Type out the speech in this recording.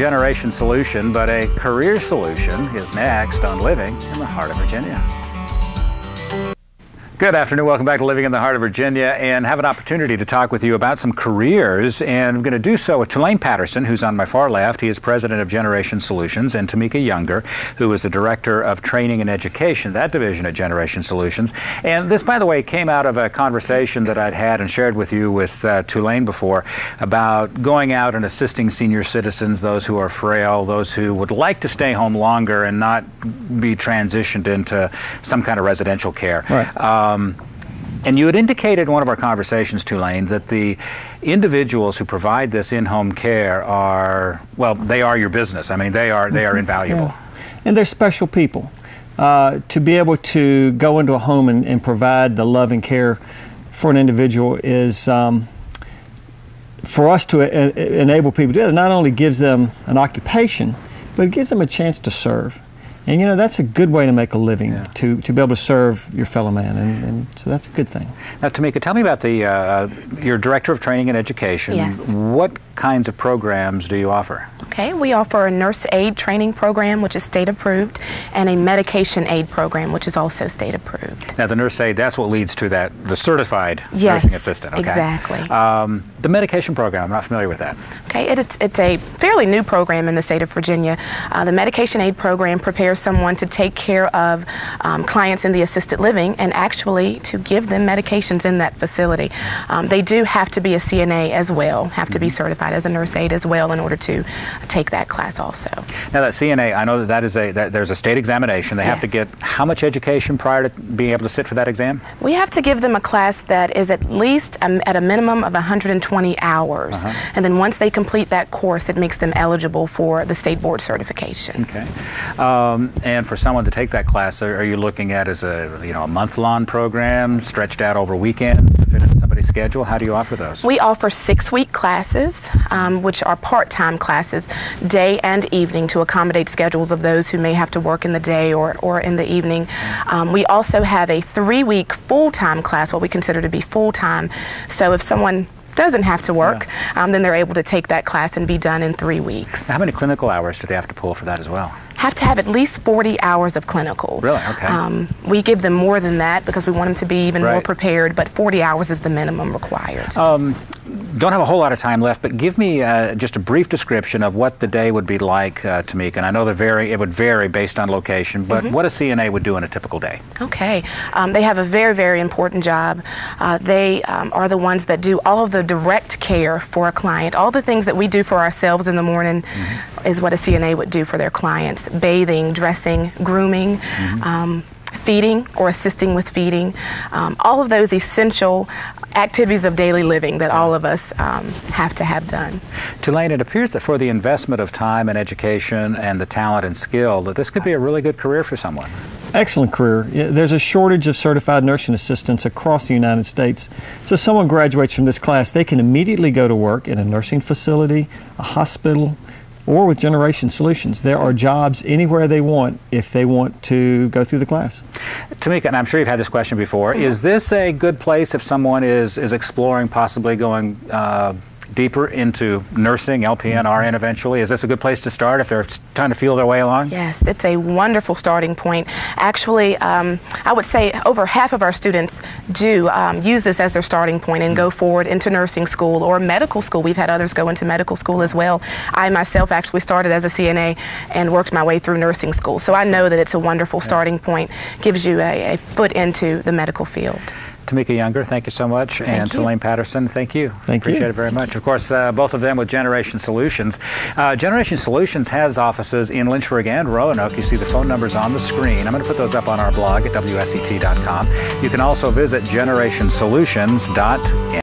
generation solution, but a career solution is next on Living in the Heart of Virginia. Good afternoon. Welcome back to Living in the Heart of Virginia, and have an opportunity to talk with you about some careers. And I'm going to do so with Tulane Patterson, who's on my far left. He is president of Generation Solutions, and Temika Younger, who is the director of training and education, that division at Generation Solutions. And this, by the way, came out of a conversation that I'd had and shared with you with Tulane before about going out and assisting senior citizens, those who are frail, those who would like to stay home longer and not be transitioned into some kind of residential care. Right. And you had indicated in one of our conversations, Tulane, that the individuals who provide this in-home care are, well, they are your business. I mean, they are invaluable. Yeah. And they're special people. To be able to go into a home and provide the love and care for an individual is, for us to enable people to do that, not only gives them an occupation, but it gives them a chance to serve. And you know, that's a good way to make a living, yeah, to be able to serve your fellow man, and so that's a good thing. Now, Temika, tell me about the your Director of Training and Education. Yes. What kinds of programs do you offer? Okay, we offer a nurse aide training program, which is state approved, and a medication aide program, which is also state approved. Now, the nurse aide, that's what leads to the certified nursing assistant. Okay. Exactly. The medication program, I'm not familiar with that. Okay, it's a fairly new program in the state of Virginia. The medication aide program prepares someone to take care of clients in the assisted living and actually to give them medications in that facility. They do have to be a CNA as well, have to be certified as a nurse aide as well in order to take that class also. Now, that CNA, I know that there's a state examination. They have to get how much education prior to being able to sit for that exam? We have to give them a class that is at least at a minimum of 120 hours. And then once they complete that course, it makes them eligible for the state board certification. Okay. And for someone to take that class, are you looking at as a month-long program stretched out over weekends to fit into somebody's schedule? How do you offer those? We offer 6-week classes, which are part-time classes, day and evening, to accommodate schedules of those who may have to work in the day or in the evening. We also have a 3-week full-time class, what we consider to be full-time. So if someone doesn't have to work, then they're able to take that class and be done in 3 weeks. How many clinical hours do they have to pull for that as well? Have to have at least 40 hours of clinical. Really? Okay. We give them more than that because we want them to be even more prepared, but 40 hours is the minimum required. Don't have a whole lot of time left, but give me just a brief description of what the day would be like, Temika. And I know it would vary based on location, but what a CNA would do in a typical day. Okay. They have a very, very important job. They are the ones that do all of the direct care for a client. All the things that we do for ourselves in the morning is what a CNA would do for their clients. Bathing, dressing, grooming, feeding or assisting with feeding, all of those essential activities of daily living that all of us have to have done. Tulane, it appears that for the investment of time and education and the talent and skill, that this could be a really good career for someone. Excellent career. There's a shortage of certified nursing assistants across the United States. So someone graduates from this class, they can immediately go to work in a nursing facility, a hospital, or with Generation Solutions. There are jobs anywhere they want if they want to go through the class. Temika, and I'm sure you've had this question before, is this a good place if someone is exploring possibly going deeper into nursing, LPN, RN eventually? Is this a good place to start if they're trying to feel their way along? Yes, it's a wonderful starting point. Actually, I would say over half of our students do use this as their starting point and go forward into nursing school or medical school. We've had others go into medical school as well. I myself actually started as a CNA and worked my way through nursing school. So I know that it's a wonderful starting point, gives you a foot into the medical field. Temika Younger, thank you so much. And Tulane Patterson, thank you. Appreciate it very much. Of course, both of them with Generation Solutions. Generation Solutions has offices in Lynchburg and Roanoke. You see the phone numbers on the screen. I'm going to put those up on our blog at WSET.com. You can also visit generationsolutions.net.